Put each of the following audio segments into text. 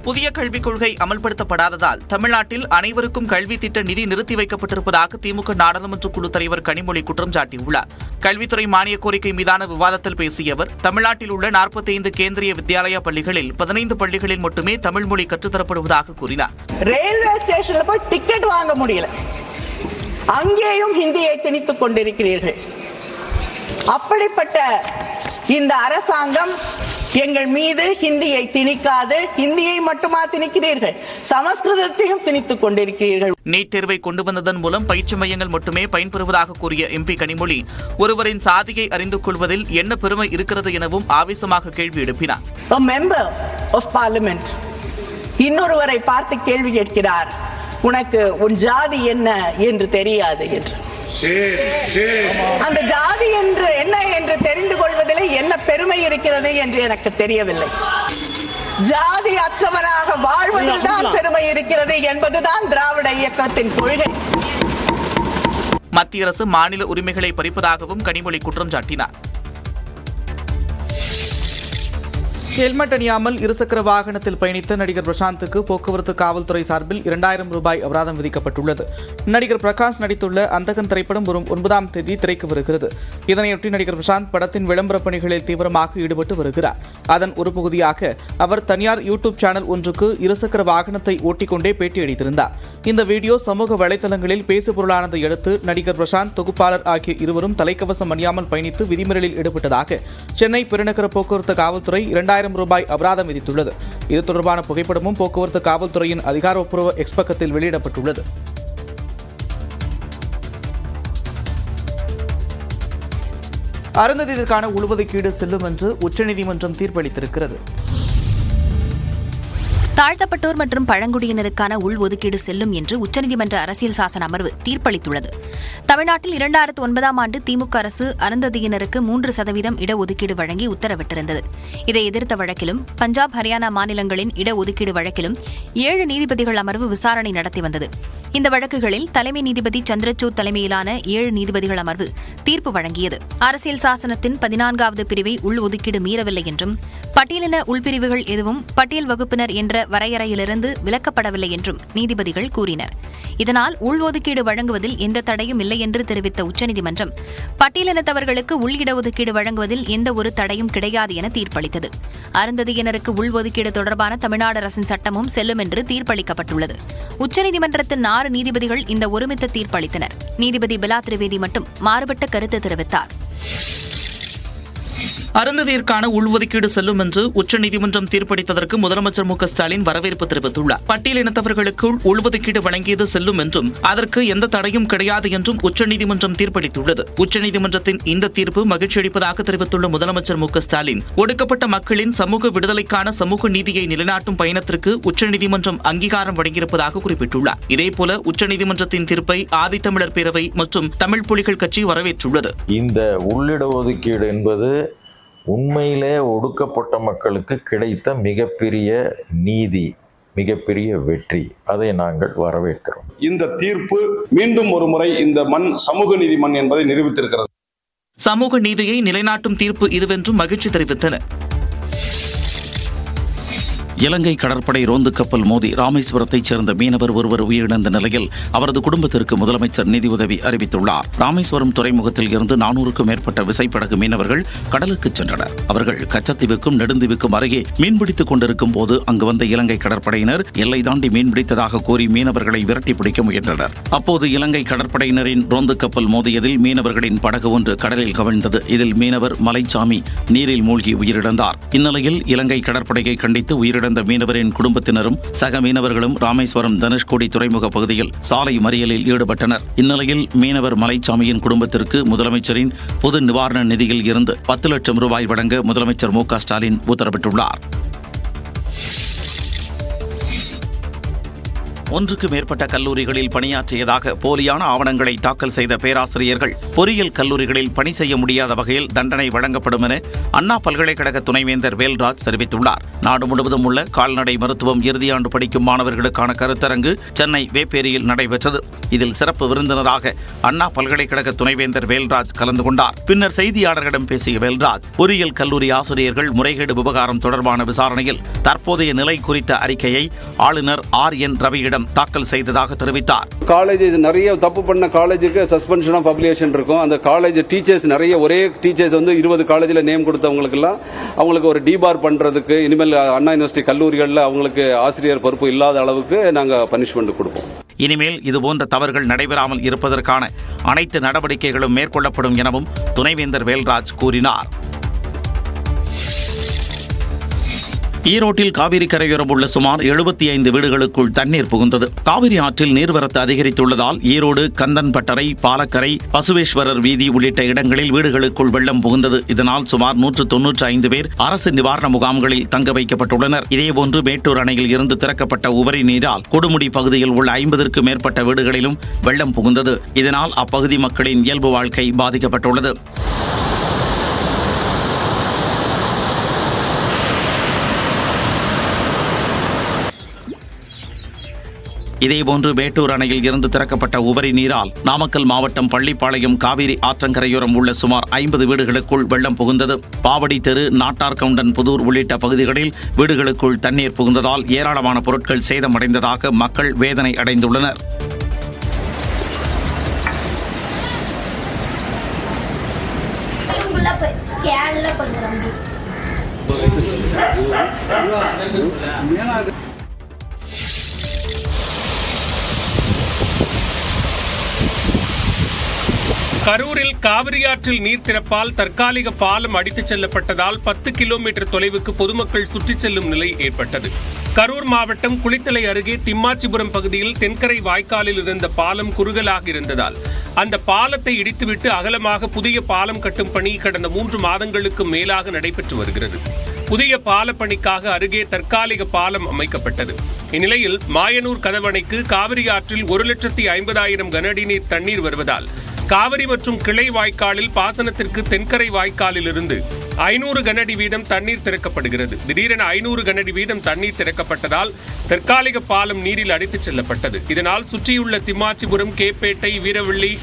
புதிய கல்விக் கொள்கை அமல்படுத்தப்படாததால் தமிழ்நாட்டில் அனைவருக்கும் கல்வி திட்ட நிதி நிறுத்தி வைக்கப்பட்டிருப்பதாக திமுக நாடாளுமன்ற குழு தலைவர் கனிமொழி குற்றம் சாட்டியுள்ளார். கல்வித்துறை மானிய கோரிக்கை மீதான விவாதத்தில் பேசிய அவர், தமிழ்நாட்டில் உள்ள 45 கேந்திரிய வித்யாலயா பள்ளிகளில் 15 பள்ளிகளில் மட்டுமே தமிழ் மொழி கற்றுத்தரப்படுவதாக கூறினார். ரயில்வே ஸ்டேஷன்ல போய் டிக்கெட் வாங்க முடியல, அங்கேயும் ஹிந்தியை திணித்துக் கொண்டிருக்கிறீர்கள். அப்படிப்பட்ட இந்த அரசாங்கம் எங்கள் மீது ஹிந்தியை திணிக்காது, ஹிந்தியை மட்டுமா திணிக்கிறீர்கள், சமஸ்கிருதத்தையும் திணித்துக் கொண்டிருக்கிறீர்கள். நீட் தேர்வை கொண்டு வந்ததன் மூலம் பயிற்சி மையங்கள் மட்டுமே பயன்பெறுவதாக கூறிய எம்பி கனிமொழி, ஒருவரின் சாதியை அறிந்து கொள்வதில் என்ன பெருமை இருக்கிறது எனவும் ஆவேசமாக கேள்வி எழுப்பினார். A member of parliament இன்னொருவரை பார்த்து கேள்வி கேட்கிறார், உனக்கு உன் ஜாதி என்ன என்று தெரியாது என்று. அந்த ஜாதி என்று என்ன என்று தெரிந்து கொள்வதில் என்ன பெருமை இருக்கிறது என்று எனக்கு தெரியவில்லை. ஜாதி அற்றவராக வாழ்வதில் தான் பெருமை இருக்கிறது என்பதுதான் திராவிட இயக்கத்தின் கொள்கை. மத்திய அரசு மாநில உரிமைகளை பறிப்பதாகவும் கனிமொழி குற்றம் சாட்டினார். ஹெல்மெட் அணியாமல் இருசக்கர வாகனத்தில் பயணித்த நடிகர் பிரசாந்துக்கு போக்குவரத்து காவல்துறை சார்பில் 2000 ரூபாய் அபராதம் விதிக்கப்பட்டுள்ளது. நடிகர் பிரகாஷ் நடித்துள்ள அந்தகன் திரைப்படம் வரும் 9ஆம் தேதி திரைக்கு வருகிறது. இதனையொட்டி நடிகர் பிரசாந்த் படத்தின் விளம்பர பணிகளில் தீவிரமாக ஈடுபட்டு வருகிறார். அதன் ஒரு பகுதியாக அவர் தனியார் யூடியூப் சேனல் ஒன்றுக்கு இருசக்கர வாகனத்தை ஓட்டிக்கொண்டே பேட்டியளித்திருந்தார். இந்த வீடியோ சமூக வலைதளங்களில் பேசுபொருளானதை அடுத்து நடிகர் பிரசாந்த், தொகுப்பாளர் ஆகிய இருவரும் தலைக்கவசம் அணியாமல் பயணித்து விதிமீறலில் ஈடுபட்டதாக சென்னை பெருநகர போக்குவரத்து காவல்துறை 2000 ரூபாய் அபராதம் விதித்துள்ளது. இது தொடர்பான புகைப்படமும் போக்குவரத்து காவல்துறையின் அதிகாரப்பூர்வ எக்ஸ் பக்கத்தில் வெளியிடப்பட்டுள்ளது. அருந்ததியருக்கான உள்ஒதுக்கீடு செல்லும் என்று உச்சநீதிமன்றம் தீர்ப்பளித்திருக்கிறது. தாழ்த்தப்பட்டோர் மற்றும் பழங்குடியினருக்கான உள்ஒதுக்கீடு செல்லும் என்று உச்சநீதிமன்ற அரசியல் சாசன அமர்வு தீர்ப்பளித்துள்ளது. தமிழ்நாட்டில் 2009ஆம் ஆண்டு திமுக அரசு அருந்ததியினருக்கு 3% இடஒதுக்கீடு வழங்கி உத்தரவிட்டிருந்தது. இதை எதிர்த்த வழக்கிலும் பஞ்சாப், ஹரியானா மாநிலங்களின் இடஒதுக்கீடு வழக்கிலும் 7 நீதிபதிகள் அமர்வு விசாரணை நடத்தி வந்தது. இந்த வழக்குகளில் தலைமை நீதிபதி சந்திரசூட் தலைமையிலான 7 நீதிபதிகள் அமர்வு தீர்ப்பு வழங்கியது. அரசியல் சாசனத்தின் 14வது பிரிவை உள்ஒதுக்கீடு மீறவில்லை என்றும், பட்டியலின உள்பிரிவுகள் எதுவும் பட்டியல் வகுப்பினர் என்ற வரையறையிலிருந்து விலக்கப்படவில்லை என்றும் நீதிபதிகள் கூறினர். இதனால் உள்ஒதுக்கீடு வழங்குவதில் எந்த தடையும் இல்லை என்று தெரிவித்த உச்சநீதிமன்றம், பட்டியலினத்தவர்களுக்கு உள் இடஒதுக்கீடு வழங்குவதில் எந்த ஒரு தடையும் கிடையாது என தீர்ப்பளித்தது. அருந்ததியினருக்கு உள்ஒதுக்கீடு தொடர்பான தமிழ்நாடு அரசின் சட்டமும் செல்லும் என்று தீர்ப்பளிக்கப்பட்டுள்ளது. உச்சநீதிமன்றத்தின் 6 நீதிபதிகள் இந்த ஒருமித்த தீர்ப்பளித்தனர். நீதிபதி பிலா திரிவேதி மட்டும் மாறுபட்ட கருத்து தெரிவித்தார். அருந்ததியருக்கான உள்ஒதுக்கீடு செல்லும் என்று உச்சநீதிமன்றம் தீர்ப்பளித்ததற்கு முதலமைச்சர் மு க ஸ்டாலின் வரவேற்பு தெரிவித்துள்ளார். பட்டியலினத்தவர்களுக்கு உள்ஒதுக்கீடு வழங்கியது செல்லும் என்றும், அதற்கு எந்த தடையும் கிடையாது என்றும் உச்சநீதிமன்றம் தீர்ப்பளித்துள்ளது. உச்சநீதிமன்றத்தின் இந்த தீர்ப்பு மகிழ்ச்சி அளிப்பதாக தெரிவித்துள்ள முதலமைச்சர் மு க ஸ்டாலின், ஒடுக்கப்பட்ட மக்களின் சமூக விடுதலைக்கான சமூக நீதியை நிலைநாட்டும் பயணத்திற்கு உச்சநீதிமன்றம் அங்கீகாரம் வழங்கியிருப்பதாக குறிப்பிட்டுள்ளார். இதேபோல உச்சநீதிமன்றத்தின் தீர்ப்பை ஆதித்தமிழர் பேரவை மற்றும் தமிழ் புலிகள் கட்சி வரவேற்றுள்ளது. இந்த உள்ளிடஒதுக்கீடு என்பது உண்மையிலே ஒடுக்கப்பட்ட மக்களுக்கு கிடைத்த மிகப்பெரிய நீதி, மிகப்பெரிய வெற்றி. அதை நாங்கள் வரவேற்கிறோம். இந்த தீர்ப்பு மீண்டும் ஒரு முறை இந்த மண் சமூக நீதி மண் என்பதை நிரூபித்திருக்கிறது. சமூக நீதியை நிலைநாட்டும் தீர்ப்பு இதுவென்றும் மகிழ்ச்சி தெரிவித்தனர். இலங்கை கடற்படை ரோந்து கப்பல் மோதி ராமேஸ்வரத்தைச் சேர்ந்த மீனவர் ஒருவர் உயிரிழந்த நிலையில் அவரது குடும்பத்திற்கு முதலமைச்சர் நிதியுதவி அறிவித்துள்ளார். ராமேஸ்வரம் துறைமுகத்தில் இருந்து 400க்கும் மேற்பட்ட விசைப்படகு மீனவர்கள் கடலுக்கு சென்றனர். அவர்கள் கச்சத்தீவுக்கும் நெடுந்தீவுக்கும் அருகே மீன்பிடித்துக் கொண்டிருக்கும் போது அங்கு வந்த இலங்கை கடற்படையினர் எல்லை தாண்டி மீன்பிடித்ததாக கூறி மீனவர்களை விரட்டி பிடிக்க முயன்றனர். அப்போது இலங்கை கடற்படையினரின் ரோந்து கப்பல் மோதியதில் மீனவர்களின் படகு ஒன்று கடலில் கவிழ்ந்தது. இதில் மீனவர் மலைச்சாமி நீரில் மூழ்கி உயிரிழந்தார். இந்நிலையில் இலங்கை கடற்படையை கண்டித்து உயிரிழந்த மீனவரின் குடும்பத்தினரும் சக மீனவர்களும் ராமேஸ்வரம் தனுஷ்கோடி துறைமுக பகுதியில் சாலை மறியலில் ஈடுபட்டனர். இந்நிலையில் மீனவர் மலைச்சாமியின் குடும்பத்திற்கு முதலமைச்சரின் பொது நிவாரண நிதியில் இருந்து 10 லட்சம் ரூபாய் வழங்க முதலமைச்சர் மு க ஸ்டாலின் உத்தரவிட்டுள்ளார். ஒன்றுக்கு மேற்பட்ட கல்லூரிகளில் பணியாற்றியதாக போலியான ஆவணங்களை தாக்கல் செய்த பேராசிரியர்கள் பொறியியல் கல்லூரிகளில் பணி செய்ய முடியாத வகையில் தண்டனை வழங்கப்படும் என அண்ணா பல்கலைக்கழக துணைவேந்தர் வேல்ராஜ் தெரிவித்துள்ளார். நாடு முழுவதும் உள்ள கால்நடை மருத்துவம் இறுதியாண்டு படிக்கும் மாணவர்களுக்கான கருத்தரங்கு சென்னை வேப்பேரியில் நடைபெற்றது. இதில் சிறப்பு விருந்தினராக அண்ணா பல்கலைக்கழக துணைவேந்தர் வேல்ராஜ் கலந்து கொண்டார். பின்னர் செய்தியாளர்களிடம் பேசிய வேல்ராஜ், பொறியியல் கல்லூரி ஆசிரியர்கள் முறைகேடு விவகாரம் தொடர்பான விசாரணையில் தற்போதைய நிலை குறித்த அறிக்கையை ஆளுநர் RN ரவியிடம் தாக்கல் செய்ததாக தெரிவித்தார். காலேஜ் நிறைய தப்பு பண்ண காலேஜுக்கு சஸ்பென்ஷன் ஆஃப் பப்ளிகேஷன் இருக்கும். அந்த காலேஜ் டீச்சர்ஸ் நிறைய ஒரே டீச்சர்ஸ் 20 காலேஜில் நேம் கொடுத்தவங்களுக்கெல்லாம் அவங்களுக்கு ஒரு டிபார் பண்றதுக்கு இனிமேல் அண்ணா யூனிவர்சிட்டி கல்லூரிகளில் அவங்களுக்கு ஆசிரியர் பொறுப்பு இல்லாத அளவுக்கு நாங்கள் பனிஷ்மெண்ட் கொடுப்போம். இனிமேல் இதுபோன்ற தவறுகள் நடைபெறாமல் இருப்பதற்கான அனைத்து நடவடிக்கைகளும் மேற்கொள்ளப்படும் எனவும் துணைவேந்தர் வேல்ராஜ் கூறினார். ஈரோட்டில் காவிரி கரையோரம் உள்ள சுமார் 75 வீடுகளுக்குள் தண்ணீர் புகுந்தது. காவிரி ஆற்றில் நீர்வரத்து அதிகரித்துள்ளதால் ஈரோடு, கந்தன்பட்டறை, பாலக்கரை, பசுவேஸ்வரர் வீதி உள்ளிட்ட இடங்களில் வீடுகளுக்குள் வெள்ளம் புகுந்தது. இதனால் சுமார் 195 பேர் அரசு நிவாரண முகாம்களில் தங்க வைக்கப்பட்டுள்ளனர். இதேபோன்று மேட்டூர் அணையில் இருந்து திறக்கப்பட்ட உபரி நீரால் கொடுமுடி பகுதியில் உள்ள 50க்கும் மேற்பட்ட வீடுகளிலும் வெள்ளம் புகுந்தது. இதனால் அப்பகுதி மக்களின் இயல்பு வாழ்க்கை பாதிக்கப்பட்டுள்ளது. இதேபோன்று மேட்டூர் அணையில் இருந்து திறக்கப்பட்ட உபரி நீரால் நாமக்கல் மாவட்டம் பள்ளிப்பாளையம் காவிரி ஆற்றங்கரையோரம் உள்ள சுமார் 50 வீடுகளுக்குள் வெள்ளம் புகுந்தது. பாவடி தெரு, நாட்டார்கவுண்டன் புதூர் உள்ளிட்ட பகுதிகளில் வீடுகளுக்குள் தண்ணீர் புகுந்ததால் ஏராளமான பொருட்கள் சேதமடைந்ததாக மக்கள் வேதனை அடைந்துள்ளனர். கரூரில் காவிரியாற்றில் நீர் திறப்பால் தற்காலிக பாலம் அடித்துச் செல்லப்பட்டதால் 10 கிலோமீட்டர் தொலைவுக்கு பொதுமக்கள் சுற்றிச் செல்லும் நிலை ஏற்பட்டது. கரூர் மாவட்டம் குளித்தலை அருகே திம்மாச்சிபுரம் பகுதியில் தென்கரை வாய்க்காலில் இருந்த பாலம் குறுகலாக இருந்ததால் அந்த பாலத்தை இடித்துவிட்டு அகலமாக புதிய பாலம் கட்டும் பணி கடந்த 3 மாதங்களுக்கு மேலாக நடைபெற்று வருகிறது. புதிய பால பணிக்காக அருகே தற்காலிக பாலம் அமைக்கப்பட்டது. இந்நிலையில் மாயனூர் கதவணைக்கு காவிரி ஆற்றில் 1,50,000 கனஅடி நீர் தண்ணீர் வருவதால் காவிரி மற்றும் கிளை வாய்க்காலில் பாசனத்திற்கு தென்கரை வாய்க்காலில் இருந்து 500 கனஅடி வீதம் தண்ணீர் திறக்கப்படுகிறது. திடீரென 500 கனஅடி வீதம் தண்ணீர் திறக்கப்பட்டதால் தற்காலிக பாலம் நீரில் அடித்துச் செல்லப்பட்டது. இதனால் சுற்றியுள்ள திம்மாச்சிபுரம், கேப்பேட்டை, வீரவள்ளி,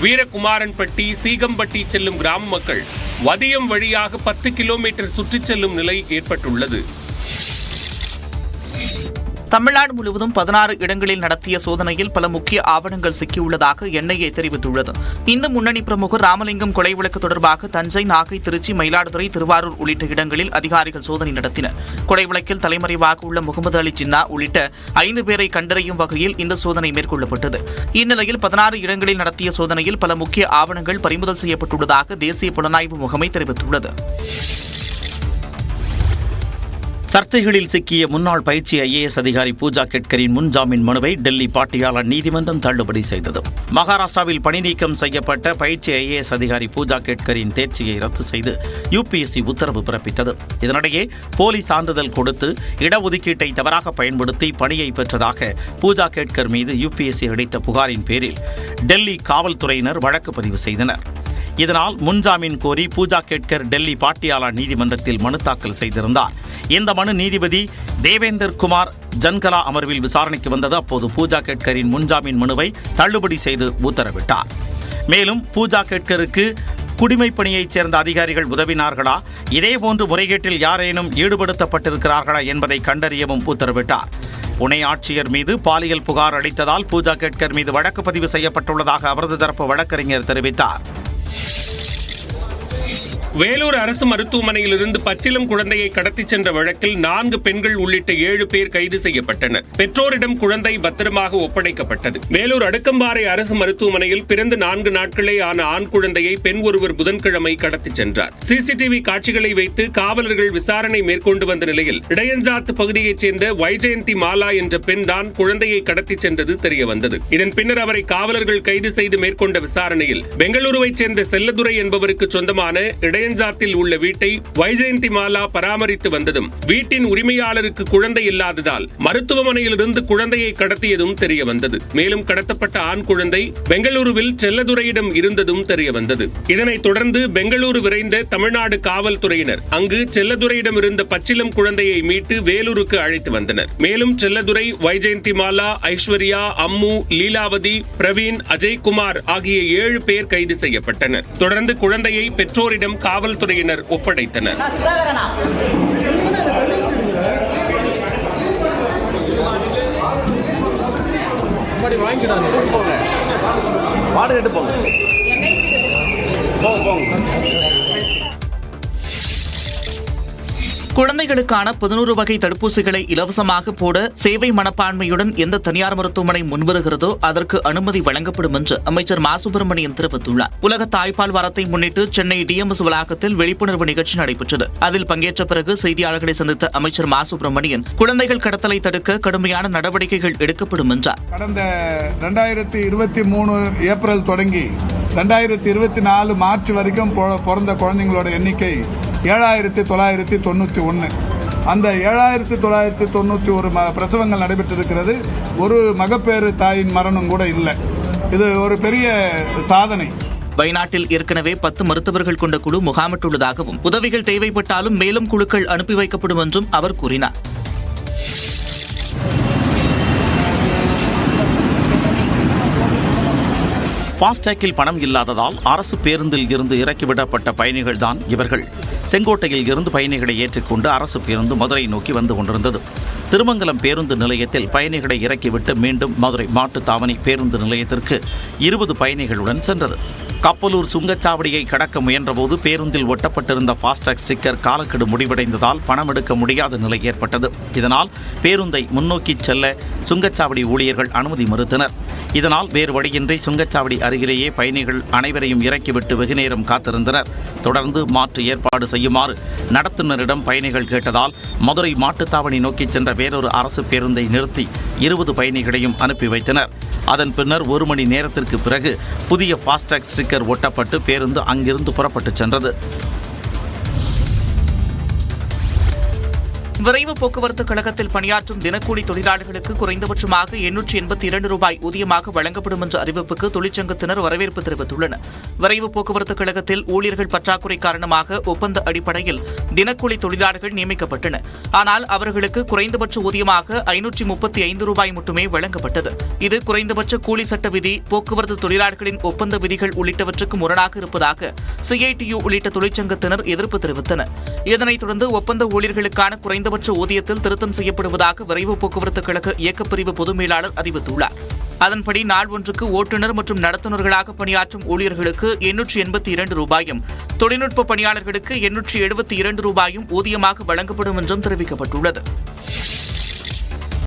வீரகுமாரன்பட்டி, சீகம்பட்டி செல்லும் கிராம மக்கள் வதியம் வழியாக 10 கிலோமீட்டர் சுற்றிச் செல்லும் நிலை ஏற்பட்டுள்ளது. தமிழ்நாடு முழுவதும் 16 இடங்களில் நடத்திய சோதனையில் பல முக்கிய ஆவணங்கள் சிக்கியுள்ளதாக NIA தெரிவித்துள்ளது. இந்து முன்னணி பிரமுகர் ராமலிங்கம் கொலை வழக்கு தொடர்பாக தஞ்சை, நாகை, திருச்சி, மயிலாடுதுறை, திருவாரூர் உள்ளிட்ட இடங்களில் அதிகாரிகள் சோதனை நடத்தினர். கொலை வழக்கில் தலைமறைவாக உள்ள முகமது அலி ஜின்னா உள்ளிட்ட 5 பேரை கண்டறியும் வகையில் இந்த சோதனை மேற்கொள்ளப்பட்டது. இந்நிலையில் 16 இடங்களில் நடத்திய சோதனையில் பல முக்கிய ஆவணங்கள் பறிமுதல் செய்யப்பட்டுள்ளதாக தேசிய புலனாய்வு முகமை தெரிவித்துள்ளது. சர்ச்சைகளில் சிக்கிய முன்னாள் பயிற்சி IAS அதிகாரி பூஜா கெட்கரின் முன்ஜாமீன் மனுவை டெல்லி பாட்டியாலா நீதிமன்றம் தள்ளுபடி செய்தது. மகாராஷ்டிராவில் பணி நீக்கம் செய்யப்பட்ட பயிற்சி IAS அதிகாரி பூஜா கெட்கரின் தேர்ச்சியை ரத்து செய்து UPSC உத்தரவு பிறப்பித்தது. இதனிடையே போலி சான்றிதழ் கொடுத்து இடஒதுக்கீட்டை தவறாக பயன்படுத்தி பணியை பெற்றதாக பூஜா கெட்கர் மீது UPSC அளித்த புகாரின் பேரில் டெல்லி காவல்துறையினர் வழக்கு பதிவு செய்தனர். இதனால் முன்ஜாமீன் கோரி பூஜா கெட்கர் டெல்லி பாட்டியாலா நீதிமன்றத்தில் மனு தாக்கல் செய்திருந்தார். இந்த மனு நீதிபதி தேவேந்தர் குமார் ஜன்கலா அமர்வில் விசாரணைக்கு வந்தது. அப்போது பூஜா கெட்கரின் முன்ஜாமீன் மனுவை தள்ளுபடி செய்து உத்தரவிட்டார். மேலும் பூஜா கெட்கருக்கு குடிமைப் பணியைச் சேர்ந்த அதிகாரிகள் உதவினார்களா, இதேபோன்று முறைகேட்டில் யாரேனும் ஈடுபடுத்தப்பட்டிருக்கிறார்களா என்பதை கண்டறியவும் உத்தரவிட்டார். புனே ஆட்சியர் மீது பாலியல் புகார் அளித்ததால் பூஜா கெட்கர் மீது வழக்கு பதிவு செய்யப்பட்டுள்ளதாக அவரது தரப்பு வழக்கறிஞர் தெரிவித்தார். வேலூர் அரசு மருத்துவமனையிலிருந்து பச்சிளம் குழந்தையை கடத்திச் சென்ற வழக்கில் 4 பெண்கள் உள்ளிட்ட 7 பேர் கைது செய்யப்பட்டனர். பெற்றோரிடம் குழந்தை பத்திரமாக ஒப்படைக்கப்பட்டது. வேலூர் அடுக்கம்பாறை அரசு மருத்துவமனையில் பிறந்து 4 நாட்களே ஆன ஆண் குழந்தையை பெண் ஒருவர் புதன்கிழமை கடத்திச் சென்றார். CCTV காட்சிகளை வைத்து காவலர்கள் விசாரணை மேற்கொண்டு வந்த நிலையில் இடையஞ்சாத்து பகுதியைச் சேர்ந்த வைஜெயந்தி மாலா என்ற பெண் தான் குழந்தையை கடத்திச் சென்றது தெரியவந்தது. இதன் பின்னர் அவரை காவலர்கள் கைது செய்து மேற்கொண்ட விசாரணையில் பெங்களூருவைச் சேர்ந்த செல்லதுரை என்பவருக்கு சொந்தமான வளையஞ்சாத்தில் உள்ள வீட்டை வைஜெயந்திமாலா பராமரித்து வந்ததும் வீட்டின் உரிமையாளருக்கு குழந்தை இல்லாததால் மருத்துவமனையிலிருந்து குழந்தையை கடத்தியதும் தெரிய வந்தது. மேலும் கடத்தப்பட்ட ஆண் குழந்தை பெங்களூருவில் செல்லதுரையிடம் இருந்ததும் தெரிய வந்தது. இதனைத் தொடர்ந்து பெங்களூரு விரைந்த தமிழ்நாடு காவல்துறையினர் அங்கு செல்லதுரையிடம் இருந்த பச்சிளம் குழந்தையை மீட்டு வேலூருக்கு அழைத்து வந்தனர். மேலும் செல்லதுரை, வைஜெயந்திமாலா, ஐஸ்வர்யா, அம்மு, லீலாவதி, பிரவீன், அஜய்குமார் ஆகிய 7 பேர் கைது செய்யப்பட்டனர். தொடர்ந்து குழந்தையை பெற்றோரிடம் காவல்துறையினர் ஒப்படைத்தனர். குழந்தைகளுக்கான 11 வகை தடுப்பூசிகளை இலவசமாக போட சேவை மனப்பான்மையுடன் எந்த தனியார் மருத்துவமனை முன்வருகிறதோ அதற்கு அனுமதி வழங்கப்படும் என்று அமைச்சர் மா சுப்பிரமணியன் தெரிவித்துள்ளார். உலக தாய்ப்பால் வாரத்தை முன்னிட்டு சென்னை டிஎம்எஸ் வளாகத்தில் விழிப்புணர்வு நிகழ்ச்சி நடைபெற்றது. அதில் பங்கேற்ற பிறகு செய்தியாளர்களை சந்தித்த அமைச்சர் மா சுப்பிரமணியன் குழந்தைகள் கடத்தலை தடுக்க கடுமையான நடவடிக்கைகள் எடுக்கப்படும் என்றார். கடந்த 2023 ஏப்ரல் தொடங்கி 2024 மார்ச் வரைக்கும் பிறந்த குழந்தைங்களோட எண்ணிக்கை 7991. அந்த 7991 பிரசவங்கள் நடைபெற்றிருக்கிறது. ஒரு மகப்பேறு தாயின் மரணம் கூட இல்லை. இது ஒரு பெரிய சாதனை. வயநாட்டில் ஏற்கனவே 10 மருத்துவர்கள் கொண்ட குழு முகாமிட்டுள்ளதாகவும் உதவிகள் தேவைப்பட்டாலும் மேலும் குழுக்கள் அனுப்பி வைக்கப்படும் என்றும் அவர் கூறினார். ஃபாஸ்டேக்கில் பணம் இல்லாததால் அரசு பேருந்தில் இருந்து இறக்கிவிடப்பட்ட பயணிகள்தான் இவர்கள். செங்கோட்டையில் இருந்து பயணிகளை ஏற்றிக்கொண்டு அரசு பேருந்து மதுரை நோக்கி வந்து கொண்டிருந்தது. திருமங்கலம் பேருந்து நிலையத்தில் பயணிகளை இறக்கிவிட்டு மீண்டும் மதுரை மாட்டுத்தாவணி பேருந்து நிலையத்திற்கு 20 பயணிகளுடன் சென்றது. கப்பலூர் சுங்கச்சாவடியை கடக்க முயன்றபோது பேருந்தில் ஒட்டப்பட்டிருந்த ஃபாஸ்டாக் ஸ்டிக்கர் காலக்கெடு முடிவடைந்ததால் பணம் எடுக்க முடியாத நிலை ஏற்பட்டது. இதனால் பேருந்தை முன்னோக்கி செல்ல சுங்கச்சாவடி ஊழியர்கள் அனுமதி மறுத்தனர். இதனால் வேறு வழியின்றி சுங்கச்சாவடி அருகிலேயே பயணிகள் அனைவரையும் இறக்கிவிட்டு வெகுநேரம் காத்திருந்தனர். தொடர்ந்து மாற்று ஏற்பாடு செய்யுமாறு நடத்துனரிடம் பயணிகள் கேட்டதால் மதுரை மாட்டுத்தாவணி நோக்கி சென்ற வேறொரு அரசு பேருந்தை நிறுத்தி 20 பயணிகளையும் அனுப்பி வைத்தனர். அதன் பின்னர் 1 மணி நேரத்திற்கு பிறகு புதிய ஃபாஸ்டாக் ஸ்டிக்கர் ஒட்டப்பட்டு பேருந்து அங்கிருந்து புறப்பட்டு சென்றது. விரைவு போக்குவரத்து கழகத்தில் பணியாற்றும் தினக்கூலி தொழிலாளர்களுக்கு குறைந்தபட்சமாக 882 ரூபாய் ஊதியமாக வழங்கப்படும் என்ற அறிவிப்புக்கு தொழிற்சங்கத்தினர் வரவேற்பு தெரிவித்துள்ளனர். விரைவு போக்குவரத்து கழகத்தில் ஊழியர்கள் பற்றாக்குறை காரணமாக ஒப்பந்த அடிப்படையில் தினக்கூலி தொழிலாளர்கள் நியமிக்கப்பட்டனர். ஆனால் அவர்களுக்கு குறைந்தபட்ச ஊதியமாக 535 ரூபாய் மட்டுமே வழங்கப்பட்டது. இது குறைந்தபட்ச கூலி சட்ட விதி, போக்குவரத்து தொழிலாளர்களின் ஒப்பந்த விதிகள் உள்ளிட்டவற்றுக்கு முரணாக இருப்பதாக சிஐடியு உள்ளிட்ட தொழிற்சங்கத்தினர் எதிர்ப்பு தெரிவித்தனர். இதனைத் தொடர்ந்து ஒப்பந்த ஊழியர்களுக்கான குறைந்தபட்ச ஊதியத்தில் திருத்தம் செய்யப்படுவதாக விரைவு போக்குவரத்து கழக இயக்கப்பிரிவு பொது மேலாளர் அறிவித்துள்ளார். அதன்படி நாள் ஒன்றுக்கு ஓட்டுநர் மற்றும் நடத்துனர்களாக பணியாற்றும் ஊழியர்களுக்கு 882 ரூபாயும், தொழில்நுட்ப பணியாளர்களுக்கு 872 ரூபாயும் ஊதியமாக வழங்கப்படும் என்றும் தெரிவிக்கப்பட்டுள்ளது.